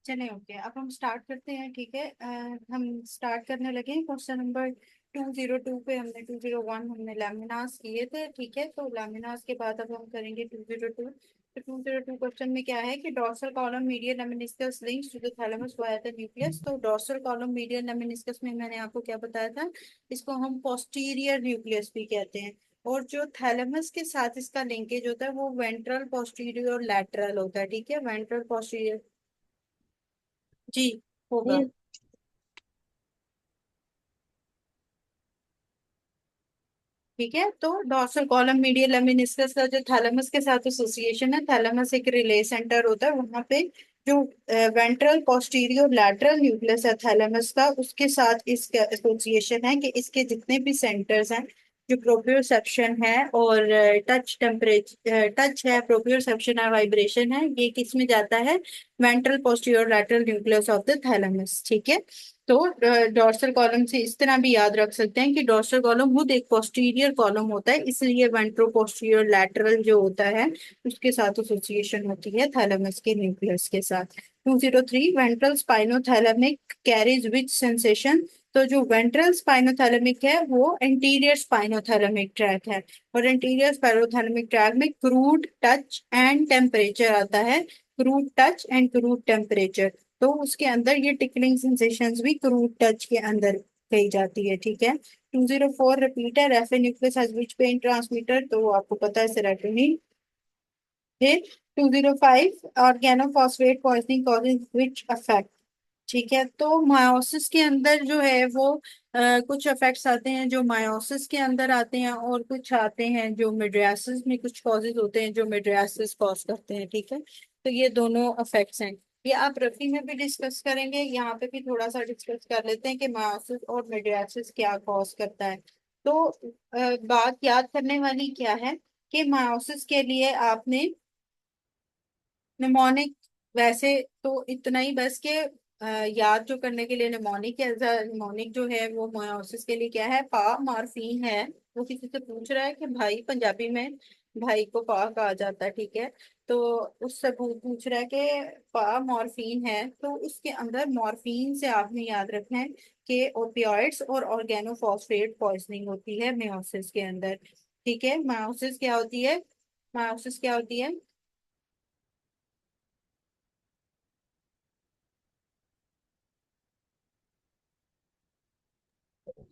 चले ओके, अब हम स्टार्ट करते हैं। ठीक है, हम स्टार्ट करने लगे। क्वेश्चन नंबर 202 पे हमने 201 हमने लैमिनास किए थे। ठीक है, तो लैमिनास के बाद अब हम करेंगे 202। तो 202 क्वेश्चन में क्या है कि dorsal column medial lemniscus links to the thalamus via the nucleus. तो डोर्सल कॉलम मीडियल लेमिनिस्कस में मैंने आपको क्या बताया था, इसको हम पोस्टीरियर न्यूक्लियस भी कहते हैं। और जो थैलेमस के साथ इसका लिंकेज होता है वो वेंट्रल पोस्टीरियर और लैटरल होता है। ठीक है, वेंट्रल पोस्टीरियर जी होगा। ये ठीक है, तो डोर्सल कॉलम मीडियल लेमिनिस्कस का जो थैलेमस के साथ एसोसिएशन है, थैलेमस एक रिले सेंटर होता है वहां पे। जो वेंट्रल पोस्टीरियर लैटरल न्यूक्लियस है थैलेमस का, उसके साथ इसका एसोसिएशन है कि इसके जितने भी सेंटर्स हैं, जो प्रोप्रियोसेप्शन है और टच टेम्परेचर टच है, प्रोप्रियोसेप्शन है, वाइब्रेशन है, ये किस में जाता है, ventral posterior lateral nucleus of the thalamus. ठीक है, तो डोर्सल कॉलम से इस तरह भी याद रख सकते हैं कि डोर्सल कॉलम खुद एक पोस्टीरियर कॉलम होता है, इसलिए वेंट्रो पोस्टीरियर लैटरल जो होता है उसके साथ एसोसिएशन होती है थैलेमस के न्यूक्लियस के साथ। 203 वेंट्रल स्पाइनोथैलेमिक कैरीज विच सेंसेशन। तो जो वेंट्रल स्पाइनोथैलेमिक है वो एंटीरियर स्पाइनोथैलेमिक ट्रैक है, और एंटीरियर स्पाइनोथैलेमिक ट्रैक में क्रूड टच एंड टेम्परेचर आता है। Crude touch and crude temperature, तो उसके अंदर ये टिकलिंग सेंसेशंस भी क्रूड टच के अंदर कही जाती है। ठीक है, 204 repeater F nucleus has which pain transmitter, तो वो आपको पता है सेरोटोनिन। फिर 205 organophosphate poisoning causes which affect. ठीक है, तो मायोसिस के अंदर जो है वो कुछ इफेक्ट्स आते हैं जो मायोसिस के अंदर आते हैं, और कुछ आते हैं जो मिड्रियासिस में कुछ कॉजेज होते हैं जो मिड्रियासिस कॉज करते हैं। ठीक है, तो ये दोनों इफेक्ट्स हैं। ये आप रफी में भी डिस्कस करेंगे, यहाँ पे भी थोड़ा सा डिस्कस कर लेते हैं कि मायोसिस और मिड्रियासिस क्या कॉज करता है। तो बात याद करने वाली क्या है कि मायोसिस के लिए आपने निमोनिक, वैसे तो इतना ही बस के याद जो करने के लिए निमोनिक है, निमोनिक जो है वो मायोसिस के लिए क्या है, पा मॉर्फिन है। वो किसी से पूछ रहा है कि भाई, पंजाबी में भाई को पा कहा जाता है। ठीक है, तो उससे पूछ रहा है कि पा मॉर्फिन है, तो उसके अंदर मॉर्फिन से आपने याद रखना है कि ओपियोइड्स और ऑर्गेनोफॉस्फेट पॉइजनिंग होती है मायोसिस के अंदर। ठीक है, मायोसिस क्या होती है, मायोसिस क्या होती है,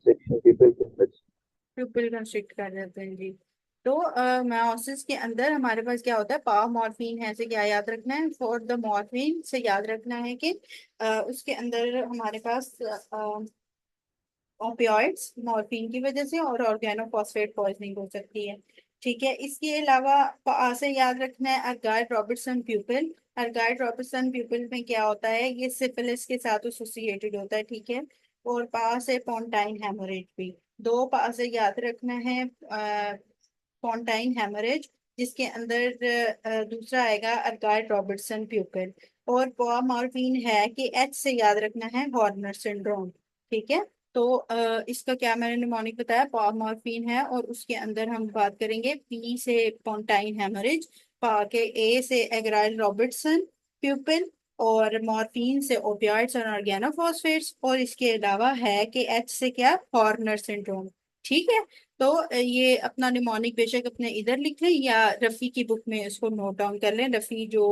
सेक्शन पीपल के बच। प्यूपिल कंस्ट्रिक्ट कर देते हैं जी। तो मायोसिस के अंदर हमारे पास क्या होता है, पा मॉर्फिन है, से क्या याद रखना है, फॉर द मॉर्फिन से याद रखना है कि उसके अंदर हमारे पास ओपियोइड्स मॉर्फिन की वजह से और ऑर्गेनोफॉस्फेट पॉइजनिंग हो सकती है। ठीक है, इसके अलावा पा से याद रखना है अर्गाइड रॉबर्टसन प्यूपिल। अर्गाइड रॉबर्टसन प्यूपिल में क्या होता है, ये सिफिलिस के साथ एसोसिएटेड होता है। ठीक है, और पा से पॉन्टाइन हेमोरेज भी। दो पा से याद रखना है पॉन्टाइन हेमोरेज, जिसके अंदर दूसरा आएगा अर्गाइड रॉबर्टसन प्यूपिल। और पा मॉर्फिन है कि एच से याद रखना है हॉर्नर सिंड्रोम। ठीक है, तो इसका क्या मैंने निमोनिक बताया, मॉर्फिन है, और उसके अंदर हम बात करेंगे पी से पॉन्टाइन हेमरेज, पा के ए से एग्राइल रॉबर्टसन प्यूपिल, और मॉर्फिन से ओपियाइड्स और ऑर्गेनोफॉस्फेट्स, और इसके अलावा है कि एच से क्या, हॉर्नर सिंड्रोम। ठीक है, तो ये अपना निमोनिक बेशक अपने इधर लिख लें या रफ़ी की बुक में इसको नोट डाउन कर लें। रफ़ी जो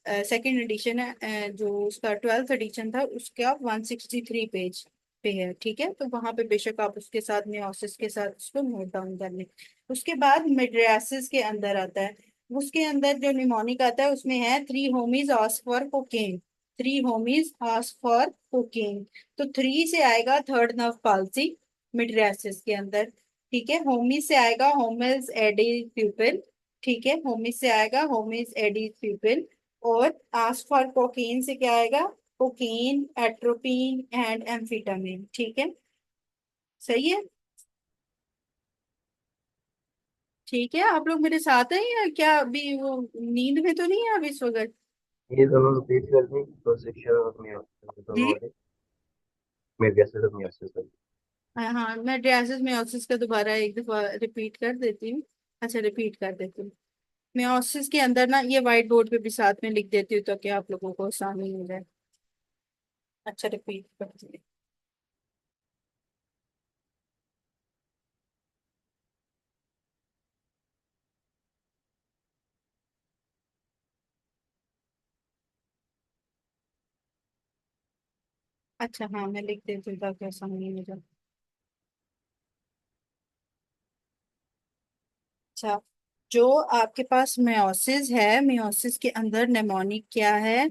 सेकंड एडिशन है, जो उसका 12th एडिशन था, उसका 163 पेज पे है। ठीक है, तो वहां पे बेशक आप उसके साथ मियोसिस के साथ उसको नोट डाउन कर लें। उसके बाद मिड्रियासिस के अंदर आता है, उसके अंदर जो निमोनिक आता है उसमें है three homies ask for cocaine. Three homies ask for cocaine, तो थ्री से आएगा थर्ड नर्व पाल्सी मिड्रियासिस के अंदर। ठीक है, होमीज से आएगा होमिल्स एडी प्यूपिल। ठीक है, होमीज से आएगा होमिज एडी प्यूपिल, और आस्क फॉर कोकेन से क्या आएगा, कोकीन, एट्रोपिन एंड एम्फिटामिन। ठीक है, सही है। ठीक है, आप लोग मेरे साथ हैं या क्या, अभी वो नींद में तो नहीं है अभी इस वक्त। ये दोनों रिपीट करनी तो सेक्शन में दोनों हम्म। वाले मेरे गैस से में एक्सेस कर। हाँ हाँ, मैं ड्रेसेस मेयोसिस का दोबारा एक दफा रिपीट कर देती हूँ। अच्छा, रिपीट कर देती हूँ। मेयोसिस के अंदर ना, ये व्हाइट बोर्ड पे भी साथ में लिख देती हूँ ताकि आप लोगों को आसानी हो जाए। अच्छा रिपीट करती है। अच्छा हाँ, मैं लिख देती हूँ ताकि आसानी हो जाए। अच्छा, जो आपके पास मेयोसिस है, मेयोसिस के अंदर नेमोनिक क्या है?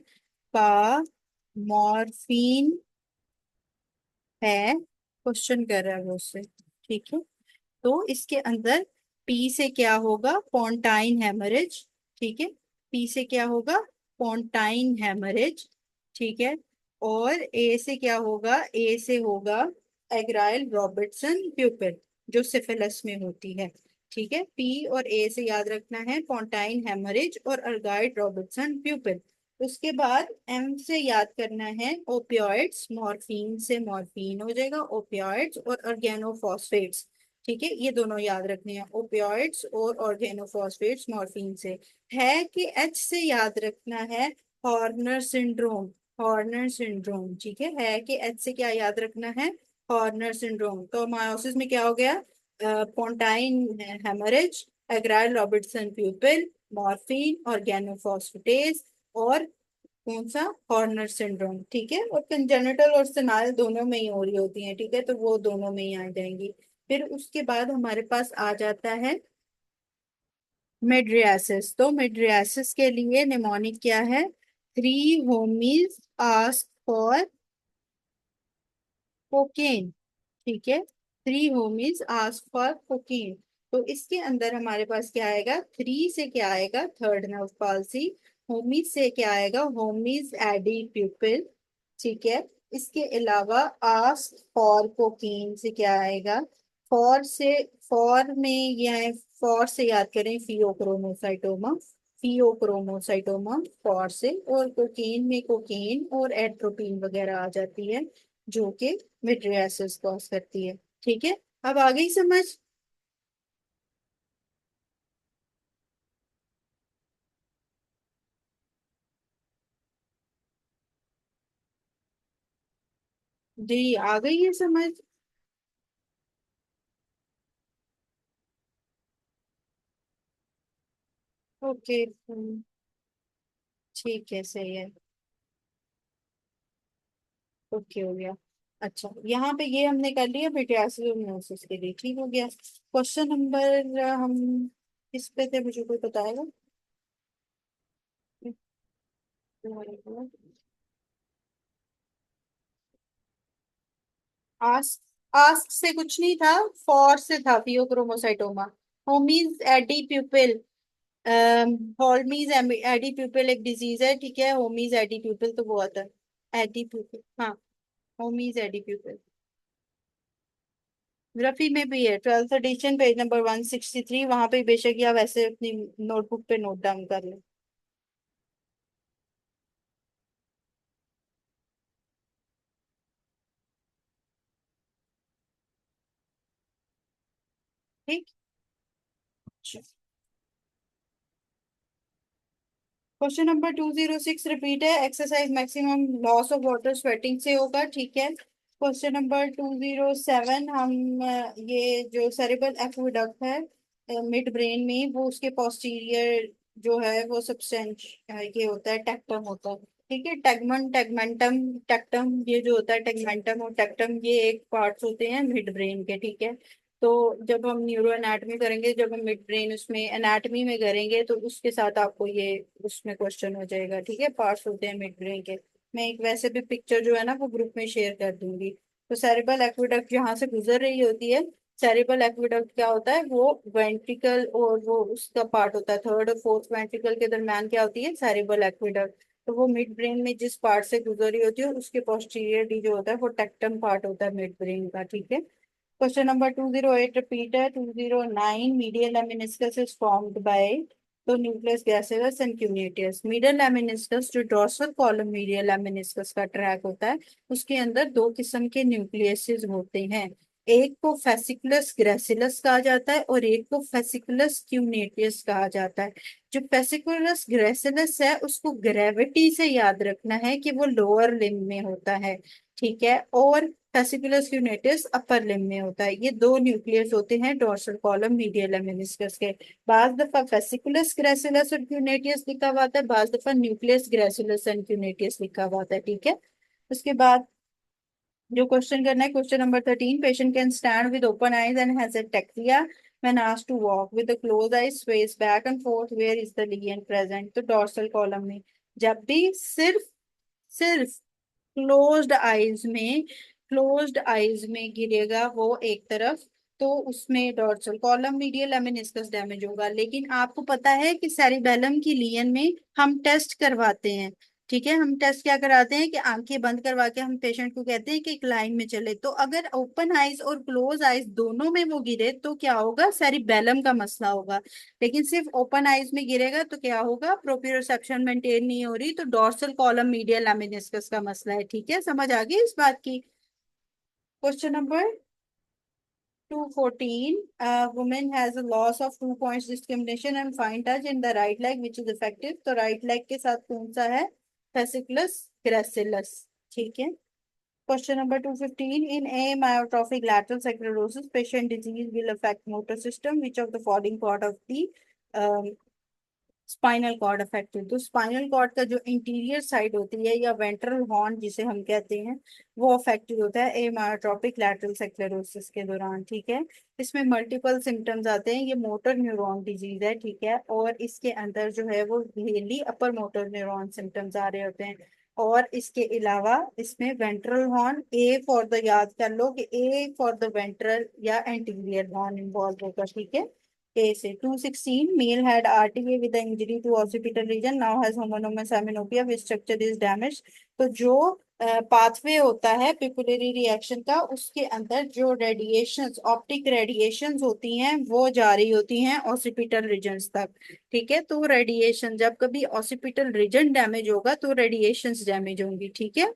पा मॉर्फिन है। क्वेश्चन कर रहा है वो उससे। ठीक है, तो इसके अंदर पी से क्या होगा? पोंटाइन हेमरेज। ठीक है, पी से क्या होगा? पोंटाइन हेमरेज। ठीक है, और ए से क्या होगा? ए से होगा एग्राइल रॉबर्टसन प्यूपिल, जो सिफिलिस में होती है। ठीक है, पी और ए से याद रखना है पोंटाइन हेमरेज और अर्गाइड रॉबर्टसन प्यूपिल। उसके बाद एम से याद करना है ओपियोइड्स, मॉर्फिन से मॉर्फिन हो जाएगा, ओपियोइड्स और ऑर्गेनोफॉस्फेट्स। ठीक है, ये दोनों याद रखने हैं, ओपियोइड्स और ऑर्गेनोफॉस्फेट्स मॉर्फिन से। है कि एच से याद रखना है हॉर्नर सिंड्रोम। हॉर्नर सिंड्रोम, ठीक है कि एच से क्या याद रखना है? Horner syndrome. तो मायोसिस में क्या हो गया? पोंटाइन हेमरेज, एग्राइल रॉबर्टसन प्यूपिल, मॉर्फिन, ऑर्गेनोफॉस्फेटेस और कौन सा? Horner syndrome. ठीक है, और कंजेनिटल और सेनाइल दोनों में ही हो रही होती है। ठीक है, तो वो दोनों में ही आ जाएंगी। फिर उसके बाद हमारे पास आ जाता है मिड्रियासिस। तो मिड्रियासिस के लिए निमोनिक क्या है? Three homies ask for cocaine. ठीक है, three homies ask for cocaine. तो इसके अंदर हमारे पास क्या आएगा? थ्री से क्या आएगा? Third nerve palsy. होमीज से क्या आएगा? Holmes Adie pupil. ठीक है, इसके अलावा आस्क फॉर कोकेन से क्या आएगा? फॉर से, फॉर में यह है, फॉर से याद करें फियोक्रोमोसाइटोमा। फियोक्रोमोसाइटोमा फॉर से, और कोकेन में कोकेन और एट्रोपिन वगैरह आ जाती है, जो कि मिड्रियासिस कॉज करती है। ठीक है, अब आ गई समझ? जी, आ गई है समझ? ओके, ठीक है, सही है। ओके हो गया। अच्छा, यहाँ पे ये हमने कर लिया मिडियासिस और मियोसिस के लिए, ठीक हो गया। क्वेश्चन नंबर हम किस पे थे, मुझे कोई बताएगा? आस्क, आस्क से कुछ नहीं था, फॉर से था pheochromocytoma. Holmes Adie pupil, Holmes Adie pupil एक डिजीज है, ठीक है, होमीज एडी प्यूपिल तो वो आता है। एडी प्यूपिल, हाँ, होमीज एडी प्यूपिल। रफी में भी है, 12th एडिशन, पेज नंबर 163, वहां पे बेशक या वैसे अपनी नोटबुक पे नोट डाउन कर ले। ठीक। क्वेश्चन नंबर 206 रिपीट है, exercise maximum loss of water sweating से होगा। ठीक है, क्वेश्चन नंबर 207 हम ये जो सेरेब्रल एक्वेडक्ट है मिड ब्रेन में, वो उसके पोस्टीरियर जो है वो सब्सटेंस ये होता है, टेक्टम होता है। ठीक है, टेगमन, टेगमेंटम, टेक्टम, ये जो होता है टेगमेंटम और टेक्टम, ये एक पार्ट्स होते हैं मिड ब्रेन के। ठीक है, तो जब हम न्यूरो एनाटमी करेंगे, जब हम मिड ब्रेन उसमें एनाटमी में करेंगे, तो उसके साथ आपको ये उसमें क्वेश्चन हो जाएगा। ठीक है, पार्ट्स होते हैं मिड ब्रेन के। मैं एक वैसे भी पिक्चर जो है ना वो ग्रुप में शेयर कर दूंगी। तो सेरेब्रल एक्वेडक्ट जहाँ से गुजर रही होती है, सेरेब्रल एक्वेडक्ट क्या होता है? वो वेंट्रिकल और वो उसका पार्ट होता है, थर्ड और फोर्थ वेंट्रिकल के दरम्यान क्या होती है? Cerebral aqueduct. तो वो मिड ब्रेन में जिस पार्ट से गुजर रही होती है उसके पोस्टीरियरली जो होता है वो टेक्टम पार्ट होता है मिड ब्रेन का। ठीक है, क्वेश्चन नंबर 208 रिपीट है, 209 medial lemniscus is formed by, तो न्यूक्लियस गैसेरस एंड क्यूनेटियस। मीडियल लेमिनिस्कस जो डोर्सल कॉलम मीडियल लेमिनिस्कस का ट्रैक होता है, उसके अंदर दो किस्म के न्यूक्लियसेस होते हैं। एक को फेसिकुलस ग्रेसिलस कहा जाता है और एक को फेसिकुलस क्यूनेटियस कहा जाता है। जो फेसिकुलस ग्रेसिलस है उसको ग्रेविटी से याद रखना है कि वो लोअर लिम्ब में होता है, ठीक है। और फेसिकुलस क्यूनेटियस अपर लिम्ब में होता है। ये दो न्यूक्लियस होते हैं डोर्सल कॉलम मीडियल लेमिनिस्कस के। बाज दफा फेसिकुलस ग्रेसिलस और क्यूनेटियस लिखा हुआ आता है, बाज दफा न्यूक्लियस ग्रेसिलस एंड क्यूनेटियस लिखा हुआ आता है, ठीक है। उसके बाद जो क्वेश्चन करना है, question number 13, patient can stand with open eyes and has ataxia when asked to walk with the closed eyes sways back and forth, where is the lesion present? तो डोर्सल कॉलम में जब भी सिर्फ सिर्फ closed eyes में गिरेगा वो एक तरफ, तो उसमें dorsal column medial lemniscus damage होगा। लेकिन आपको पता है कि सेरिबेलम की लियन में हम टेस्ट करवाते हैं, ठीक है। हम टेस्ट क्या कराते हैं कि आंखें बंद करवा के हम पेशेंट को कहते हैं कि एक लाइन में चले। तो अगर ओपन आइज और क्लोज आइज दोनों में वो गिरे तो क्या होगा, सेरिबेलम का मसला होगा। लेकिन सिर्फ ओपन आइज में गिरेगा तो क्या होगा, प्रोप्रियोसेप्शन मेंटेन नहीं हो रही, तो डॉर्सल कॉलम मीडियल लेमिनिस्कस का मसला है, ठीक है। समझ आ गई इस बात की। Question number 214, woman has a loss of 2 points discrimination and fine touch in the right leg which is effective। तो राइट लेग के साथ कौन सा है, फेसिकुलस ग्रेसिलस, ठीक है। Question number 215, in amyotrophic lateral sclerosis patient disease will affect motor system, which of the following part of the spinal cord affected? तो spinal cord का जो इंटीरियर साइड होती है या वेंट्रल हॉर्न जिसे हम कहते हैं, वो अफेक्टेड होता है एमायोट्रोपिक लैटरल स्क्लेरोसिस के दौरान, ठीक है। इसमें मल्टीपल सिम्टम्स आते हैं, ये मोटर न्यूरॉन डिजीज है, ठीक है। और इसके अंदर जो है वो mainly upper motor neuron symptoms आ रहे होते हैं। और इसके अलावा इसमें ventral horn, a for the, याद कर लो कि ए फॉर द वेंट्रल या एंटीरियर हॉर्न इन्वॉल्व होगा, ठीक है। A से 216, male had RTA with the injury to occipital region, now has homonymous aminopia, which structure is damaged। तो जो पाथवे होता है पिपुलरी रिएक्शन का, उसके अंदर जो रेडिएशंस, ऑप्टिक रेडिएशंस होती हैं वो जारी होती हैं ऑसिपिटल रीजन्स तक, ठीक है। तो रेडिएशन, जब कभी ऑसिपिटल रीजन डैमेज होगा तो रेडिएशंस डैमेज होंगी, ठीक है।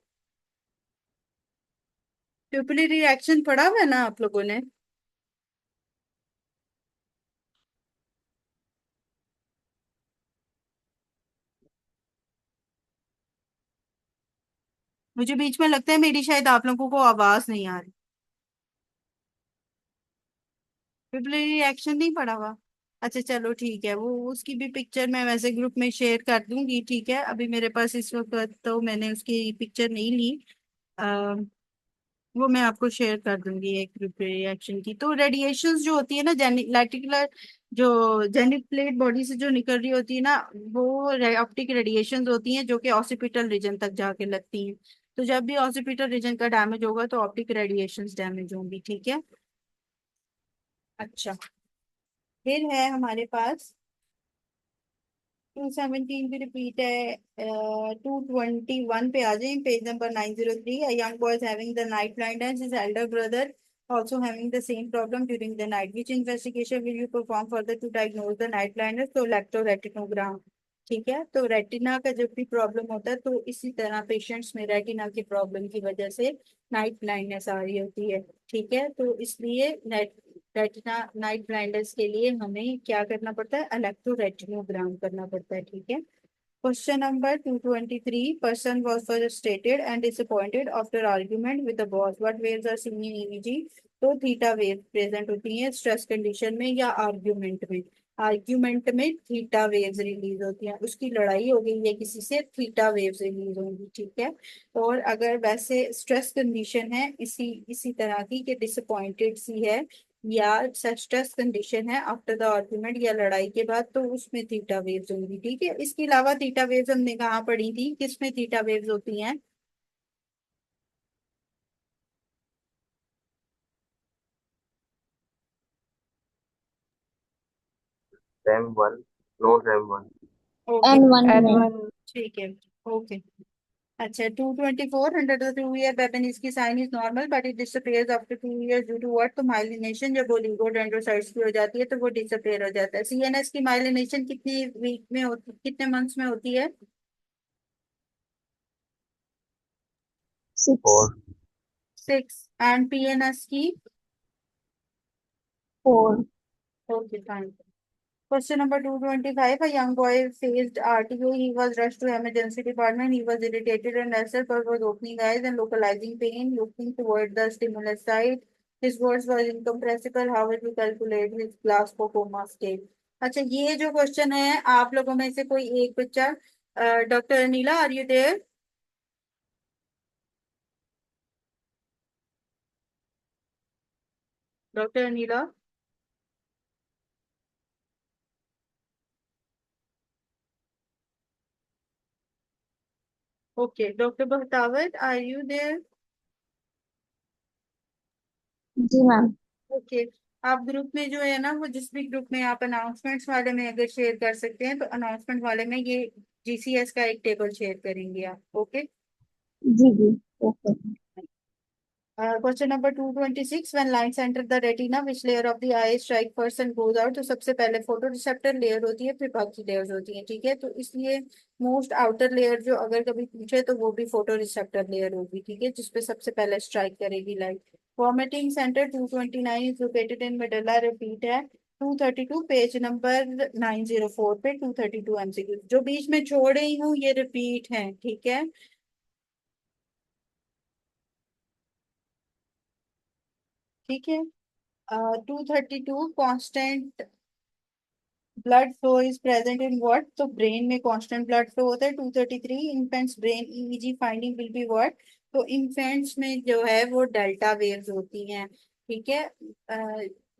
पिपुलरी रिएक्शन पढ़ा हुआ है ना आप लोगों ने? मुझे बीच में लगता है मेरी शायद आप लोगों को आवाज नहीं आ रही। पिपलरी रिएक्शन नहीं पड़ा हुआ? अच्छा चलो ठीक है, वो उसकी भी पिक्चर मैं वैसे ग्रुप में शेयर कर दूंगी, ठीक है। अभी मेरे पास इस वक्त तो मैंने उसकी पिक्चर नहीं ली। आ, वो मैं आपको शेयर कर दूंगी एक ग्रुप रिएक्शन की। तो रेडिएशंस जो होती है ना, जेनिकुलर, जो जेनिक प्लेट बॉडी से जो निकल रही होती है ना, वो ऑप्टिक रेडिएशंस होती हैं जो कि ऑसिपिटल रीजन तक जाके लगती हैं। तो जब भी ऑसिपिटल रीजन का डैमेज होगा तो ऑप्टिक रेडिएशंस डैमेज होंगी, ठीक है। अच्छा, फिर है हमारे पास 217 भी रिपीट है। 221 पे आ जाए, page number 903। A young boy is having the night blindness, his elder brother also having the same problem during the night, which investigation will you perform further to diagnose the night blindness? तो इलेक्ट्रोरेटिनोग्राम, ठीक है। तो retina का जब भी problem होता है तो इसी तरह पेशेंट्स में रेटिना की प्रॉब्लम की वजह से नाइट ब्लाइंडनेस आ रही होती है, ठीक है। तो इसलिए रेटिना नाइट ब्लाइंडनेस के लिए हमें क्या करना पड़ता है, इलेक्ट्रोरेटिनोग्राम करना पड़ता है, ठीक है। Question number 223, person was frustrated and disappointed after argument with the boss, what waves are seen in EEG? तो थीटा वेव प्रेजेंट होती है स्ट्रेस कंडीशन में या आर्ग्यूमेंट में। आर्ग्यूमेंट में थीटा वेव्स रिलीज होती हैं, उसकी लड़ाई हो गई है किसी से, थीटा वेव्स रिलीज होंगी, ठीक है। और अगर वैसे स्ट्रेस कंडीशन है इसी इसी तरह की कि डिसअपॉइंटेड सी है या स्ट्रेस कंडीशन है आफ्टर द आर्गुमेंट या लड़ाई के बाद, तो उसमें थीटा वेव्स होंगी, ठीक है। इसके अलावा थीटा वेव्स हमने कहाँ पढ़ी थी, किसमें थीटा वेव्स होती हैं? REM one, no REM one. Okay, N1 में। N1। ठीक है, ओके। अच्छा, 224, अंडर द 2 ईयर बेबन इसकी sign is normal but it disappears after 2 year due to what? तो माइलिनेशन, जब ओलिगोडेंड्रोसाइट्स की हो जाती है तो वो डिसअपियर हो जाता है। सीएनएस की माइलिनेशन कितनी वीक में होती, कितने मंथ्स में होती है? 6। फोर, 6। एंड पीएनएस की? Four. Okay, fine. Question number 225. A young boy faced RTO. He was rushed to emergency department. He was irritated and upset but was opening eyes and localizing pain, looking toward the stimulus site. His words were incomprehensible. How would you calculate his class for coma state? अच्छा, ये जो question है, आप लोगों में से कोई एक बच्चा, doctor Anila, are you there? Doctor Anila? Okay, doctor Bahtawat, are you there? जी मैम। ओके। आप ग्रुप में जो है ना, वो जिस भी ग्रुप में आप अनाउंसमेंट्स वाले में अगर शेयर कर सकते हैं तो अनाउंसमेंट वाले में ये जीसीएस का एक टेबल शेयर करेंगे आप। ओके। जी जी। Okay. Question number 226। When lights enter the retina which layer of the eye strike first and goes out. तो सबसे पहले फोटो रिसेप्टर लेयर होती है, फिर बाकी लेयर्स होती हैं, ठीक है। तो इसलिए मोस्ट आउटर लेयर जो अगर कभी पूछे तो वो भी फोटो रिसेप्टर लेयर होगी, ठीक है, जिसपे सबसे पहले स्ट्राइक करेगी light. Vomiting centre 229 is located in medulla, repeat है 232 पेज नंबर 904 पे। 232 एमसीक्यू जो बीच में छोड़ रही हूँ ये रिपीट है, ठीक है। ठीक है। 232 constant blood flow is present in what. तो ब्रेन में कांस्टेंट ब्लड फ्लो होता है। 233 infants brain EEG finding will be what. तो इन्फेंट्स में जो है वो डेल्टा वेव्स होती हैं, ठीक है।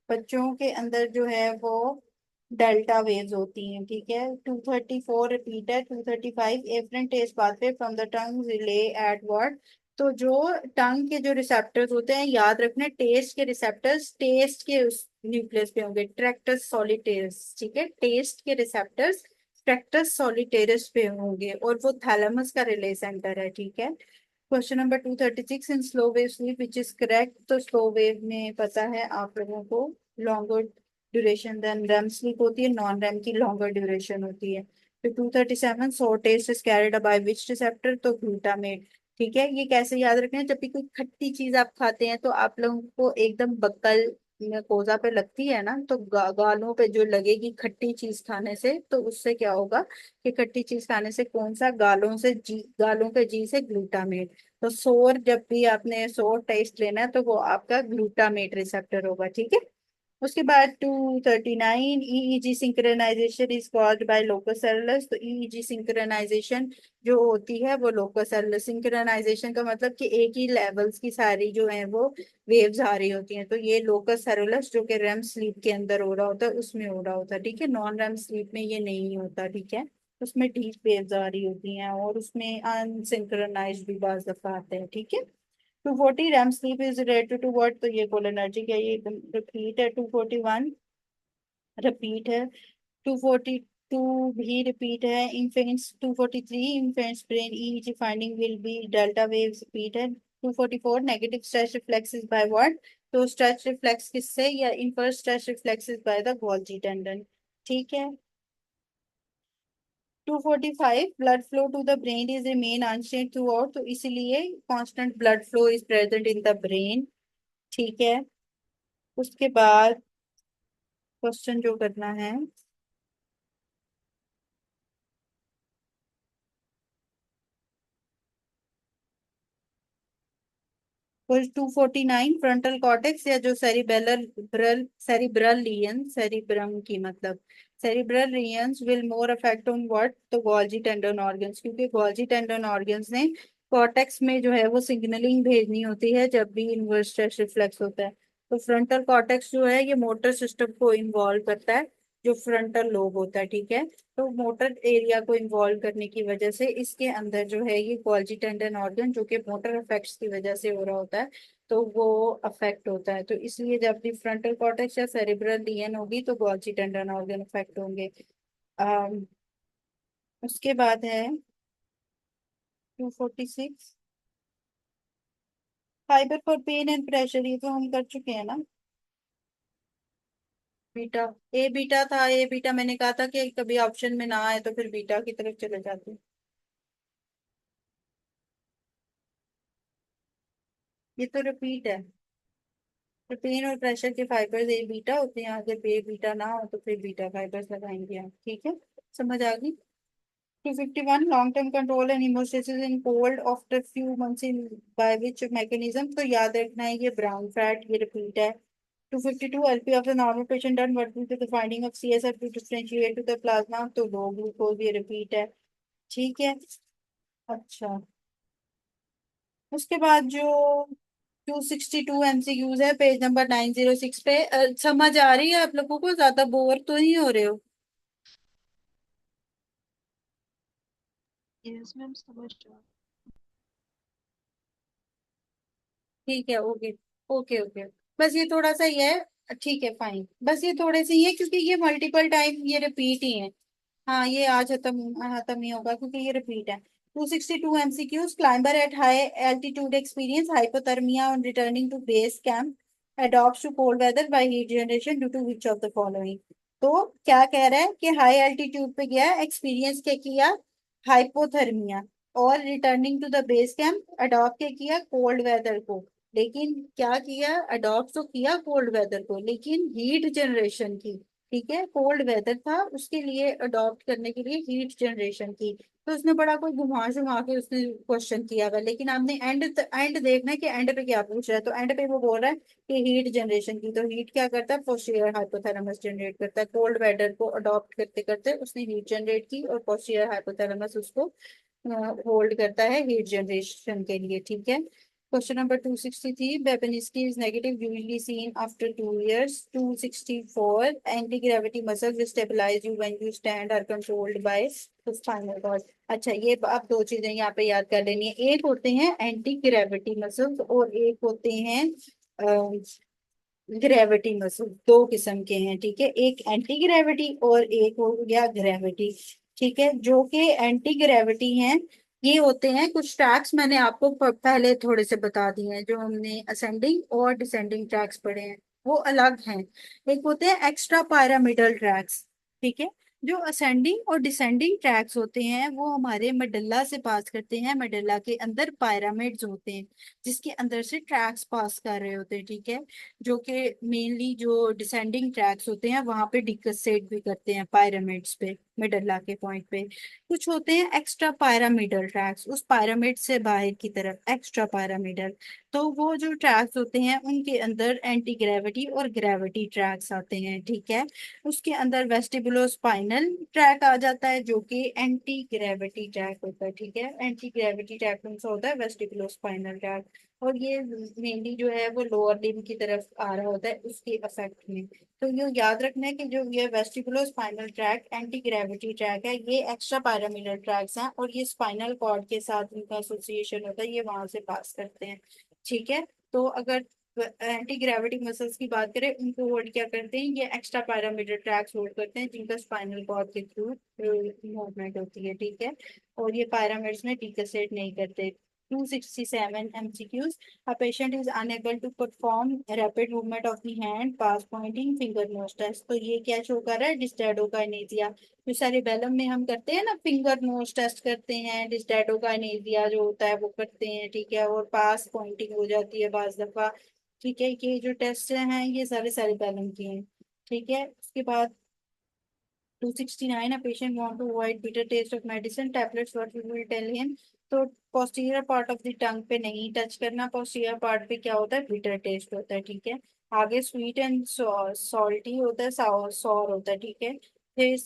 बच्चों के अंदर जो है वो डेल्टा वेव्स होती हैं, ठीक है। 234 रिपीट है। 235 efferent taste pathway from the tongue relay at what. तो जो टंग के जो रिसेप्टर्स होते हैं, याद रखना, टेस्ट के रिसेप्टर्स टेस्ट के उस न्यूक्लियस पे होंगे, ट्रैक्टस सॉलिटेरस, ठीक है। टेस्ट के रिसेप्टर्स ट्रैक्टस सॉलिटेरस पे होंगे और वो थैलेमस का रिले सेंटर है, ठीक है। Question number 236। In slow wave sleep which is correct. तो स्लो वेव में पता है आप लोगों को longer duration than REM sleep होती है, नॉन रेम की लॉन्गर ड्यूरेशन होती है। फिर 237 so test is carried by which receptor. तो ग्लूटामेट, ठीक है। ये कैसे याद रखना है, जब भी कोई खट्टी चीज आप खाते हैं तो आप लोगों को एकदम बक्कल में कोजा पे लगती है ना, तो गालों पे जो लगेगी खट्टी चीज खाने से, तो उससे क्या होगा कि खट्टी चीज खाने से कौन सा, गालों के जी से ग्लूटामेट। तो सोर, जब भी आपने सोर टेस्ट लेना है तो वो आपका ग्लूटामेट रिसेप्टर होगा, ठीक है। उसके बाद 239 EEG synchronization is called by locus ceruleus. तो ईईजी सिंक्रोनाइजेशन जो होती है वो लोकस सेलुलस सिंक्रोनाइजेशन का मतलब कि एक ही लेवल्स की सारी जो है वो वेव्स आ रही होती हैं। तो ये लोकस सेलुलस जो कि रेम स्लीप के अंदर हो रहा होता है उसमें हो रहा होता है, ठीक है। नॉन रेम स्लीप में ये नहीं होता, ठीक है। उसमें डीप वेव्स आ रही होती हैं और उसमें अनसिंक्रोनाइज्ड भी बाज दफा आते हैं, ठीक है। 240 REM sleep is related to what. तो ये कोलिनर्जिक है, ये रिपीट है। 241 रिपीट है। 242 भी रिपीट है। Infants 243 infants brain EEG finding will be delta waves, repeat है। 244 negative stress reflex is by what. तो स्ट्रेस रिफ्लेक्स किससे, या inverse stress reflex is by the Golgi tendon, ठीक है। 245 blood flow to the brain is remain unchange throughout. तो इसीलिए constant blood flow is present in the brain, ठीक है। उसके बाद क्वेश्चन जो करना है, वो 249 फ्रंटल कॉर्टेक्स या जो सेरिबेलर ब्रल सेरिब्रल रीजन, सेरिब्रम की मतलब cerebral regions will more affect on what. तो गोल्जी टेंडन ऑर्गन्स, क्योंकि गोल्जी टेंडन ऑर्गन्स ने कॉर्टेक्स में जो है वो सिग्नलिंग भेजनी होती है जब भी इनवर्स स्ट्रेस रिफ्लेक्स होता है। तो फ्रंटल कॉर्टेक्स जो है ये मोटर सिस्टम को इन्वॉल्व करता है, जो फ्रंटल लोब होता है, ठीक है। तो मोटर एरिया को इन्वॉल्व करने की वजह से इसके अंदर जो है ये गोल्जी टेंडन ऑर्गन, जो कि मोटर इफेक्ट्स की वजह से हो रहा होता है, तो वो अफेक्ट होता है। तो इसलिए जब भी फ्रंटल कॉर्टेक्स या सेरिब्रल लीन होगी तो गोल्जी टेंडन ऑर्गन अफेक्ट होंगे। अम, उसके बाद है 246 fibre for pain and pressure. ये तो हम कर चुके हैं ना। बीटा, ए बीटा था, ए बीटा मैंने कहा था कि कभी ऑप्शन में ना आए तो फिर बीटा की तरफ चले जाते हैं। ये तो रिपीट है। तो पेन और प्रेशर के फाइबर्स ए बीटा होते हैं, अगर ए बीटा ना हो तो फिर बीटा फाइबर्स लगाएंगे हम। ठीक है, समझ आ गई। 251 long term control and hemostasis in cold after few months in by which mechanism. तो याद रखना है ये ब्राउन फैट, ये रिपीट है। 252 LP of the normal patient done what will be the finding of CSF to differentiate to the plasma. तो low glucose, ये repeat है। ठीक है। अच्छा, उसके बाद जो 262 MCQs है पेज नंबर 906 पे। समझ आ रही है आप लोगों को? ज्यादा बोर तो नहीं हो रहे हो? यस मैम, समझ रहा हूँ। ठीक है, ओके ओके ओके। बस ये थोड़ा सा ही है। ठीक है फाइन, बस ये थोड़े से ही है क्योंकि ये मल्टीपल टाइम ये रिपीट ही है। हाँ, ये आज खत्म खत्म ही होगा क्योंकि ये रिपीट है। 262 MCQs। Climber at high altitude experience hypothermia on returning to base camp adopts to cold weather by heat generation due to which of the following। तो क्या कह रहा है कि हाई एल्टीट्यूड पे गया, एक्सपीरियंस क्या किया, हाइपोथर्मिया, और returning to the base camp adopt क्या किया, कोल्ड वेदर को। लेकिन क्या किया, अडॉप्ट तो किया कोल्ड वेदर को लेकिन हीट जनरेशन की। ठीक है, कोल्ड वेदर था उसके लिए अडॉप्ट करने के लिए हीट जनरेशन की। तो उसने बड़ा कोई घुमा शुमा के उसने क्वेश्चन किया हुआ, लेकिन आपने एंड एंड देखना है कि एंड पे क्या पूछ रहा है। तो एंड पे वो बोल रहा है कि हीट जनरेशन की। तो हीट क्या करता है, पोस्टीरियर हाइपोथैलेमस जनरेट करता है। कोल्ड वेदर को अडॉप्ट करते करते उसने हीट जनरेट की और पोस्टीरियर हाइपोथैलेमस उसको होल्ड करता है हीट जनरेशन के लिए। ठीक है। Question number 263, Babinski is negative, usually seen after 2 years. 264, anti-gravity muscles will stabilize you when you stand are controlled by the spinal cord। अच्छा, ये आप दो चीजें यहाँ पे याद कर लेनी है। एक होते हैं एंटी ग्रेविटी मसल्स और एक होते हैं ग्रेविटी मसल। दो किस्म के हैं। ठीक है, एक एंटी ग्रेविटी और एक हो गया ग्रेविटी। ठीक है, जो कि एंटी ग्रेविटी हैं ये होते हैं कुछ ट्रैक्स मैंने आपको पहले थोड़े से बता दिए हैं। जो हमने असेंडिंग और डिसेंडिंग ट्रैक्स पढ़े हैं वो अलग हैं। एक होते हैं एक्स्ट्रा पायरामिडल ट्रैक्स। ठीक है, जो असेंडिंग और डिसेंडिंग ट्रैक्स होते हैं वो हमारे मेडल्ला से पास करते हैं। मेडल्ला के अंदर पायरामिड्स होते हैं जिसके अंदर से ट्रैक्स पास कर रहे होते हैं। ठीक है, जो कि मेनली जो डिसेंडिंग ट्रैक्स होते हैं वहां पे डिकसेट भी करते हैं पायरामिड्स पे, मेडल्ला के पॉइंट पे। कुछ होते हैं एक्स्ट्रा पायरामिडल ट्रैक्स, उस पायरामिड से बाहर की तरफ एक्स्ट्रा पायरामिडल। तो वो जो ट्रैक्स होते हैं उनके अंदर एंटी ग्रेविटी और ग्रेविटी ट्रैक्स आते हैं। ठीक है, उसके अंदर वेस्टिबुलो स्पाइनल ट्रैक आ जाता है जो कि एंटी ग्रेविटी ट्रैक होता है। ठीक है, एंटी ग्रेविटी ट्रैक कौन सा होता है, वेस्टिबुलो स्पाइनल ट्रैक। और ये मेनली जो है वो लोअर लिम्ब की तरफ आ रहा होता है उसके अफेक्ट में। तो ये याद रखना है कि जो ये vestibulo spinal tract anti gravity tract है ये एक्स्ट्रा पैरामिडल ट्रैक्स हैं और ये स्पाइनल कॉर्ड के साथ इनका एसोसिएशन होता है, ये वहां से पास करते हैं। ठीक है, तो अगर एंटी ग्रेविटी मसल्स की बात करें उनको होल्ड क्या करते हैं, ये एक्स्ट्रा पैरामिडल ट्रैक्स होल्ड करते हैं जिनका स्पाइनल कॉर्ड के थ्रू मूवमेंट होती है। ठीक है, और ये पैरामिड्स में डिकसेट नहीं करते। 267 MCQs। A patient is unable to perform rapid movement of the hand, pass pointing, finger nose test। तो ये क्या शो कर रहा है, डिस्टेडोकाइनेसिया। जो सेरिबेलम में हम करते हैं ना, फिंगर नोज टेस्ट करते हैं, डिस्टेडोकाइनेसिया जो होता है वो करते हैं। ठीक है, और पास पॉइंटिंग हो जाती है बाज दफा। ठीक है, ये जो टेस्ट हैं ये सारे सेरिबेलम के हैं। ठीक है, उसके बाद 269, a patient want to avoid bitter taste of medicine tablets, what we will tell him। तो posterior part of the tongue पे नहीं टच करना, posterior part पे क्या होता है, bitter taste होता है। ठीक है, आगे sweet and salty होता है, sour होता है। ठीक है, फिर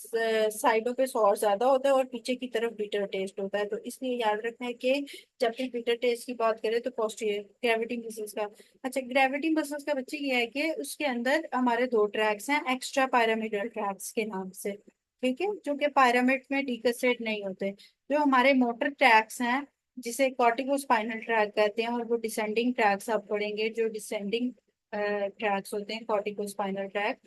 साइडों पे sour ज्यादा होता है और पीछे की तरफ bitter taste होता है। तो इसलिए याद रखना है कि जब भी bitter taste की बात करें तो posterior ग्रेविटी मसल्स का। अच्छा, ग्रेविटी मसल्स का बच्चे ये है कि उसके अंदर हमारे दो ट्रैक्स हैं एक्स्ट्रा पैरामिडल ट्रैक्स के नाम से। ठीक है, जो कि पायरामिड में डिकसेट नहीं होते। जो हमारे मोटर ट्रैक्स हैं जिसे कॉर्टिको स्पाइनल ट्रैक कहते हैं और वो डिसेंडिंग ट्रैक्स आप पढ़ेंगे। जो डिसेंडिंग ट्रैक्स होते हैं कॉर्टिको स्पाइनल ट्रैक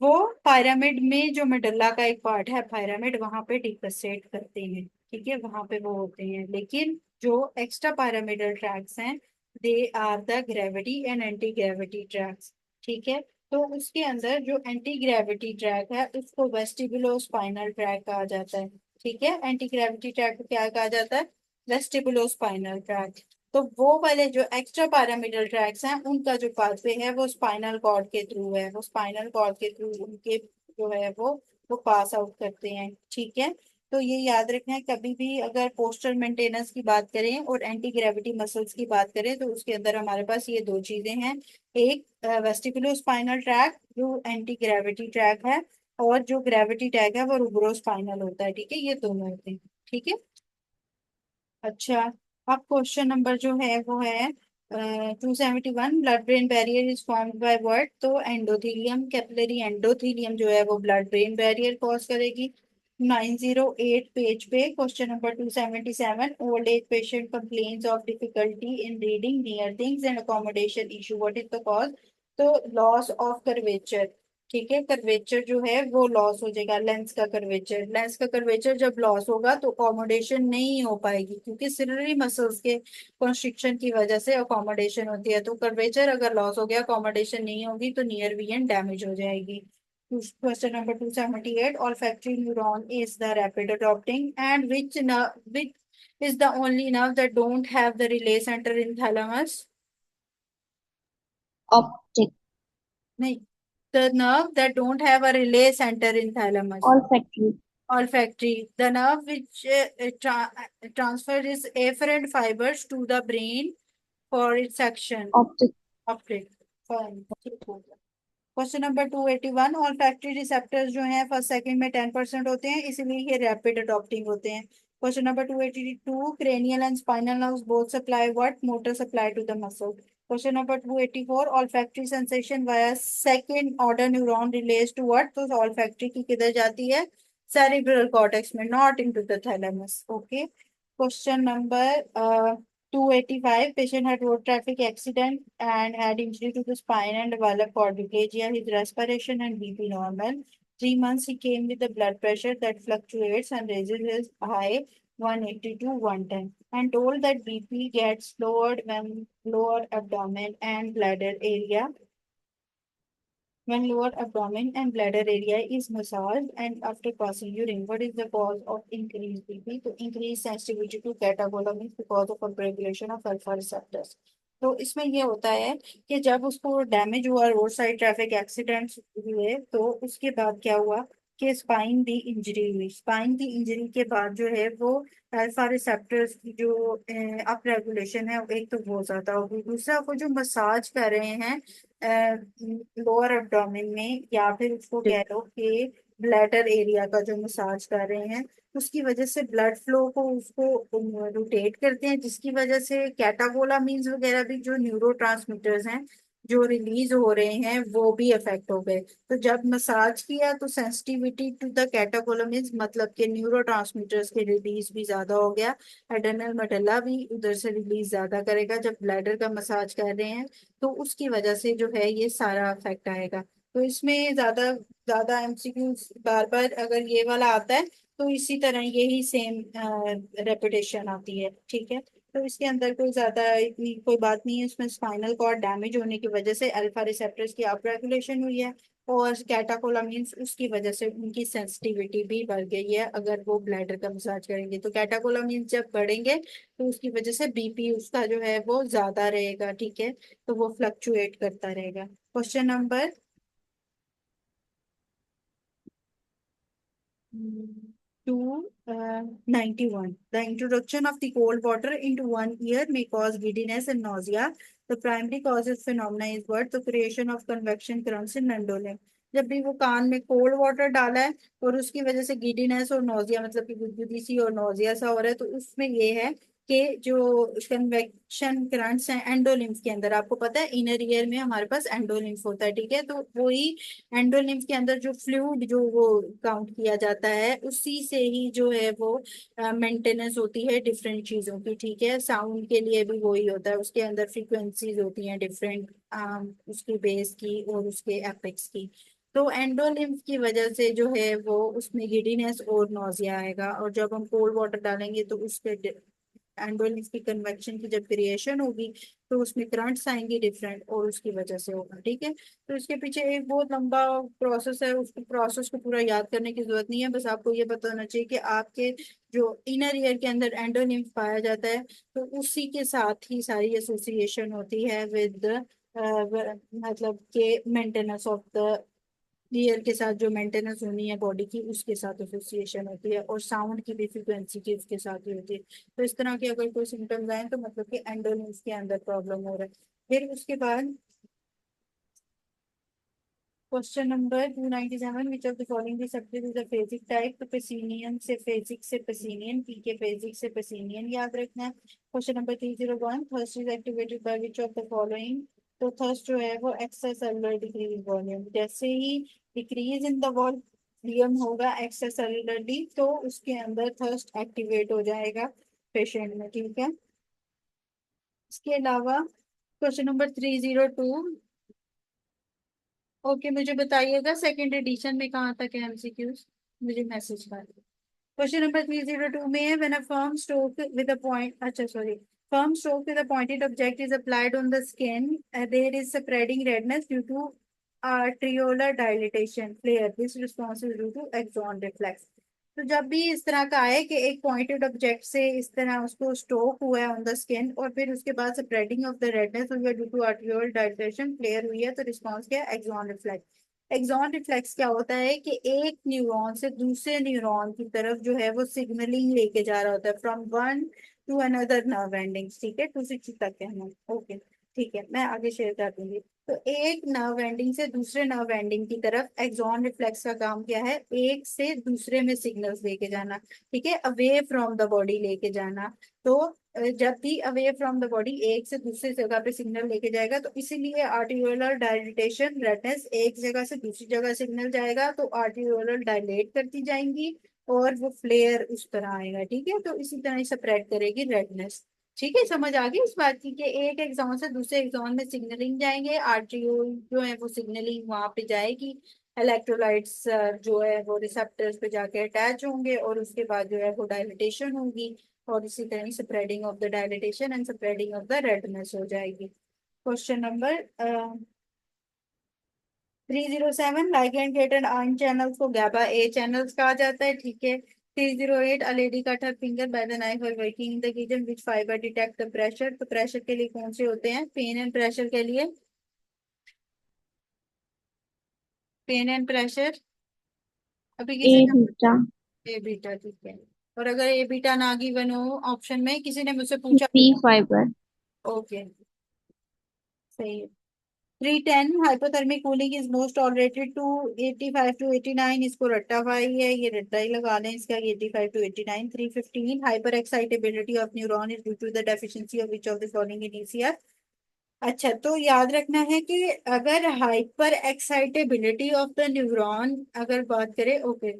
वो पायरामिड में जो मेडुल्ला का एक पार्ट है पायरामिड वहां पे डिकसेट करते हैं। ठीक है, वहां पे वो होते हैं। लेकिन जो एक्स्ट्रा पायरामिडल ट्रैक्स हैं they are the gravity and anti gravity tracts. ठीक है, तो उसके अंदर जो एंटी ग्रेविटी ट्रैक है उसको वेस्टिबुलो स्पाइनल ट्रैक कहा जाता है। ठीक है, एंटी ग्रेविटी ट्रैक को क्या कहा जाता है, वेस्टिबुलो स्पाइनल ट्रैक। तो वो वाले जो एक्स्ट्रा पैरामिडल ट्रैक्स हैं उनका जो पाथवे है वो स्पाइनल कॉर्ड के थ्रू है, वो स्पाइनल कॉर्ड के थ्रू उनके जो है वो पास आउट करते हैं। ठीक है, तो ये याद रखना है, कभी भी अगर पोस्टर मेंटेनेंस की बात करें और एंटी ग्रेविटी मसल्स की बात करें तो उसके अंदर हमारे पास ये दो चीजें हैं। एक वेस्टिकुलो स्पाइनल ट्रैक जो एंटी ग्रेविटी ट्रैक है, और जो ग्रेविटी ट्रैक है वो रूब्रो स्पाइनल होता है। ठीक है, ये दोनों होते हैं। ठीक है। अच्छा, अब क्वेश्चन नंबर जो है वो है 271। Blood brain barrier is formed by what? तो एंडोथेलियम, कैपिलरी एंडोथेलियम जो है वो ब्लड ब्रेन बैरियर कॉज करेगी। 908 पेज पे question number 277। Old age patient complains of difficulty in reading near things and accommodation issue, what is the cause? तो loss of curvature. ठीक है, curvature जो है वो लॉस हो जाएगा, लेंस का कर्वेचर। लेंस का कर्वेचर जब लॉस होगा तो अकोमोडेशन नहीं हो पाएगी, क्योंकि सिलरी मसल्स के कॉन्स्ट्रिक्शन की वजह से अकोमोडेशन होती है। तो कर्वेचर अगर लॉस हो गया, अकोमोडेशन नहीं होगी, तो नियर विजन डैमेज हो जाएगी। Question number 278। olfactory neuron is the rapid adopting and which is the only nerve that don't have the relay center in thalamus? Optic. नहीं, the nerve that don't have a relay center in thalamus. olfactory। Olfactory, the nerve which transfers its afferent fibers to the brain for its action. Optic. Optic. Fine. ठीक हो गया। Question number 281। olfactory receptors जो हैं first second में 10% होते हैं, इसीलिए ये रैपिड अडॉप्टिंग होते हैं। Question number 282। cranial and spinal nerves both supply what motor supply to the muscle? Question number 284। olfactory sensation via second order neuron relates to what? तो olfactory की किधर जाती है? cerebral cortex में, not into the thalamus. Okay. Question number 285. Patient had road traffic accident and had injury to the spine and developed quadriplegia. His respiration and BP normal. 3 months he came with the blood pressure that fluctuates and raises his high 180 to 110, and told that BP gets lowered when lower abdomen and bladder area, when lower abdomen and bladder area is massaged and after passing urine. What is the cause of increased BP? To increase sensitivity to catecholamines because of upregulation of alpha receptors. तो इसमें ये होता है कि जब उसको damage हुआ, road side traffic accidents हुए, तो उसके बाद क्या हुआ कि स्पाइन दी इंजरी हुई। स्पाइन दी इंजरी के बाद जो है वो अल्फा रिसेप्टर्स की जो अप रेगुलेशन है, एक तो बहुत ज्यादा होगी, दूसरा वो जो मसाज कर रहे हैं लोअर एब्डोमेन में, या फिर उसको कह लो कि ब्लैडर एरिया का जो मसाज कर रहे हैं, उसकी वजह से ब्लड फ्लो को उसको रोटेट करते हैं, जिसकी वजह से कैटाकोलामीन्स वगैरह भी जो न्यूरो हैं जो रिलीज हो रहे हैं वो भी अफेक्ट हो गए। तो जब मसाज किया तो सेंसिटिविटी टू द कैटाकोलामिन्स, मतलब के न्यूरो के रिलीज भी ज्यादा हो गया। एड्रेनल मेडुला भी उधर से रिलीज ज्यादा करेगा जब ब्लैडर का मसाज कर रहे हैं, तो उसकी वजह से जो है ये सारा इफेक्ट आएगा। तो इसमें ज्यादा ज्यादा एमसीक्यू बार बार अगर ये वाला आता है तो इसी तरह यही सेम रेपिटेशन आती है। ठीक है, तो इसके अंदर कोई ज्यादा इतनी कोई बात नहीं है। इसमें स्पाइनल कॉर्ड डैमेज होने की वजह से अल्फा रिसेप्टर्स की अप रेगुलेशन हुई है, और कैटाकोलामीन्स उसकी वजह से उनकी सेंसिटिविटी भी बढ़ गई है। अगर वो ब्लैडर का मसाज करेंगे तो कैटाकोलामीन्स जब बढ़ेंगे तो उसकी वजह से बीपी उसका जो है वो ज्यादा रहेगा। ठीक है, तो वो फ्लक्चुएट करता रहेगा। Question number 291. The introduction of the cold water into one ear may cause giddiness and nausea. The primary causes phenomena is what? The creation of convection currents in Nandolim. जब भी वो कान में कोल्ड वाटर डाला है और उसकी वजह से गिडीनेस और नोजिया, मतलब कि गुदगुदी सी और नोजिया सा हो रहा है, तो उसमें ये है कि जो कन्वेक्शन करंट्स हैं एंडोलिम्फ के अंदर, आपको पता है इनर ईयर में हमारे पास एंडोलिम्फ होता है। ठीक है, तो वही एंडोलिम्फ के अंदर जो फ्लूइड जो वो काउंट किया जाता है, उसी से ही जो है वो मेंटेनेंस होती है डिफरेंट चीजों की। ठीक है, साउंड के लिए भी वही होता है, उसके अंदर फ्रीक्वेंसीज होती हैं डिफरेंट, उसके बेस की और उसके एपेक्स की। तो एंडोलिम्फ की वजह से जो है वो उसमें गिडीनेस और नौजिया आएगा, और जब हम कोल्ड वाटर डालेंगे तो उसके एंडोलिफ की कन्वेक्शन की जब क्रिएशन होगी तो उसमें करंट्स आएंगे डिफरेंट, और उसकी वजह से होगा। ठीक है, तो इसके पीछे एक बहुत लंबा प्रोसेस है, उसको प्रोसेस को पूरा याद करने की जरूरत नहीं है, बस आपको ये पता होना चाहिए कि आपके जो इनर ईयर के अंदर एंडोनिम्फ पाया जाता है तो उसी के साथ ही सारी एसोसिएशन होती है विद मतलब के मेंटेनेंस ऑफ द ईयर के साथ, जो मेंटेनेंस होनी है बॉडी की उसके साथ एसोसिएशन होती है, और साउंड की भी फ्रिक्वेंसी की उसके साथ ही होती है। तो इस तरह के अगर कोई सिम्टम्स आए तो मतलब कि एंडोनिम्फ के अंदर प्रॉब्लम हो रहा है। फिर उसके बाद question number 297, which of the following the subject is a phasic type? तो पेसिनियन से फेजिक से पेसिनियन, पी के फेजिक से पेसिनियन याद रखना है। Question number 301, thirst is activated by which of the following? तो थर्स्ट जो है वो एक्स्ट्रा सेलुलर डिक्रीज वॉल्यूम, जैसे ही डिक्रीज इन द वॉल्यूम होगा एक्स्ट्रा सेलुलरली तो उसके अंदर थर्स्ट एक्टिवेट हो जाएगा पेशेंट में। ठीक है, इसके अलावा क्वेश्चन नंबर 302, ओके मुझे बताइएगा सेकंड एडिशन में कहाँ तक है एमसीक्यूज, मुझे मैसेज कर। क्वेश्चन नंबर 302 में है, when a firm stroke with a point, अच्छा sorry, firm stroke with a pointed object is applied on the skin, there is spreading redness due to arteriolar dilatation flare, this response is due to axon reflex। तो जब भी इस तरह का आए कि एक पॉइंटेड ऑब्जेक्ट से इस तरह उसको स्ट्रोक हुआ है ऑन द स्किन और फिर उसके बाद स्प्रेडिंग ऑफ द रेडनेस हुई है due to arteriole dilation flare हुई है, तो रिस्पॉन्स क्या है? Axon reflex. एक्सॉन रिफ्लेक्स क्या होता है कि एक न्यूरॉन से दूसरे न्यूरॉन की तरफ जो है वो सिग्नलिंग लेके जा रहा होता है from one two another nerve endings. ठीक है, 260 तक है हम, ओके ठीक है, मैं आगे शेयर कर दूंगी। तो एक नर्व एंडिंग से दूसरे नर्व एंडिंग की तरफ एक्सॉन रिफ्लेक्स का काम क्या है? एक से दूसरे में सिग्नल्स लेके जाना। ठीक है, अवे फ्रॉम द बॉडी लेके जाना। तो जब भी अवे फ्रॉम द बॉडी एक से दूसरी जगह पे सिग्नल लेके जाएगा तो इसीलिए आर्टियोलर डायलिटेशन, रेडनेस, एक जगह से दूसरी जगह सिग्नल जाएगा तो आर्टियोलर डायलेट करती जाएंगी और वो फ्लेयर उस तरह आएगा। ठीक है, तो इसी तरह स्प्रेड करेगी रेडनेस। ठीक है, समझ आ गई इस बात की कि एक एग्जॉन से दूसरे एग्जॉन में सिग्नलिंग जाएंगे, आर्ट्रियोल जो है वो सिग्नलिंग वहां पे जाएगी, इलेक्ट्रोलाइट्स जो है वो रिसेप्टर्स पे जाके अटैच होंगे और उसके बाद जो है वो डायलिटेशन होगी, और इसी तरह spreading of the dilatation and spreading of the redness हो जाएगी। Question number 307, ligand gated ion channels को गैबा ए चैनल्स कहा जाता है। ठीक है, 308, a lady cut her finger by the knife while working in the kitchen, which fibre detect the pressure? तो pressure के लिए कौन से होते हैं? पेन एंड प्रेशर के लिए पेन एंड प्रेशर, अभी ए किसी ने बीटा, ए बीटा। ठीक है, और अगर ए बीटा ना गिवन हो ऑप्शन में, किसी ने मुझसे पूछा बी फाइबर। ओके सही है। 310, hypothermic cooling is most tolerated to 85 to 89, इसको रट्टा पाई है, ये रट्टा ही लगा लें इसका, 85 to 89। 315, hyper excitability of neuron is due to the deficiency of which of the following in ECR? अच्छा, तो याद रखना है कि अगर hyper excitability of the neuron अगर बात करें, ओके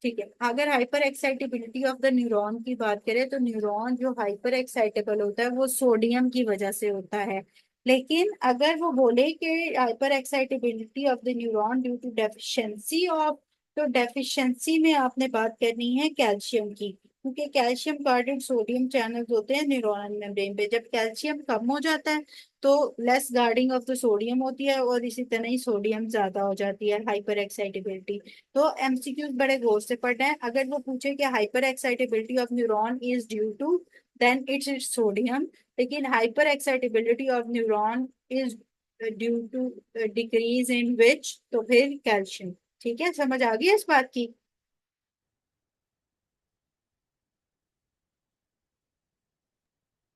ठीक है, अगर hyper excitability of the neuron की बात करें तो न्यूरॉन जो हाइपर एक्साइटेबल होता है वो सोडियम की वजह से होता है। लेकिन अगर वो बोले कि hyper excitability of the neuron due to deficiency of, तो डेफिशिएंसी में आपने बात करनी है कैल्शियम की, क्योंकि कैल्शियम गार्डेड सोडियम चैनल्स होते हैं न्यूरॉनल मेम्ब्रेन पे। जब कैल्शियम कम हो जाता है तो less guarding of the sodium होती है और इसी तरह ही सोडियम ज्यादा हो जाती है, हाइपर एक्साइटेबिलिटी। तो एमसीक्यूज बड़े गौर से पढ़ना है, अगर वो पूछे कि hyper excitability of neuron is due to, then it's is sodium. लेकिन hyper excitability of neuron is due to decrease in which, तो फिर कैल्शियम। ठीक है, समझ आ गई इस बात की?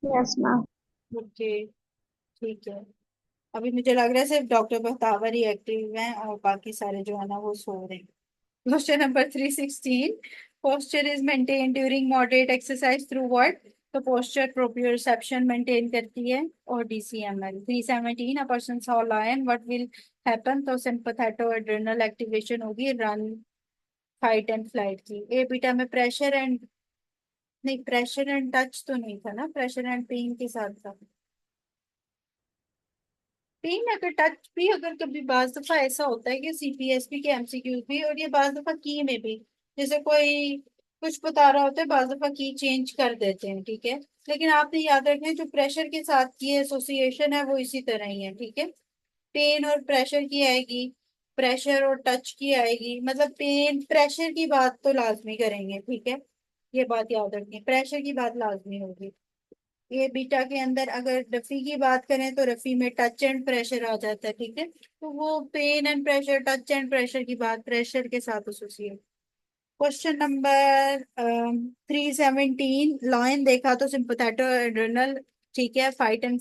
Yes ma'am. ओके ठीक है, अभी मुझे लग रहा है सिर्फ डॉक्टर बहतावर ही एक्टिव हैं और बाकी सारे जो है ना वो सो रहे हैं। Question number 316, posture is maintain during moderate exercise through what? तो पोस्चर प्रोप्रियोसेप्शन मेंटेन करती है और DCML. 317, a person saw lion, what will happen? तो सिंपैथेटो एड्रेनल एक्टिवेशन होगी, रन फाइट एंड फ्लाइट की। ए बीटा में प्रेशर एंड, नहीं pressure and touch तो नहीं था ना, प्रेशर एंड पेन के साथ था। पेन अगर टच भी, अगर कभी बाज दफा ऐसा होता है कि सीपीएसपी के एमसीक्यूज भी और ये बाज दफा की में भी, जैसे कोई कुछ बता रहा होता है, बाज दफा की चेंज कर देते हैं, ठीक है। लेकिन आपने याद रखना है जो प्रेशर के साथ की एसोसिएशन है वो इसी तरह ही है, ठीक है। पेन और प्रेशर की आएगी, प्रेशर और टच की आएगी, मतलब पेन प्रेशर की बात तो लाजमी करेंगे, ठीक है। ये बात याद रखें, प्रेशर की बात लाजमी होगी। ये बीटा के अंदर अगर रफी की बात करें तो रफी में टच एंड प्रेशर आ जाता है, ठीक है। तो वो pain and pressure, touch and pressure की बात प्रेशर के साथ एसोसिएट। क्वेश्चन नंबर 317, लाइन देखा तो सिंपैथेटिक एड्रेनल, ठीक है, फाइट एंड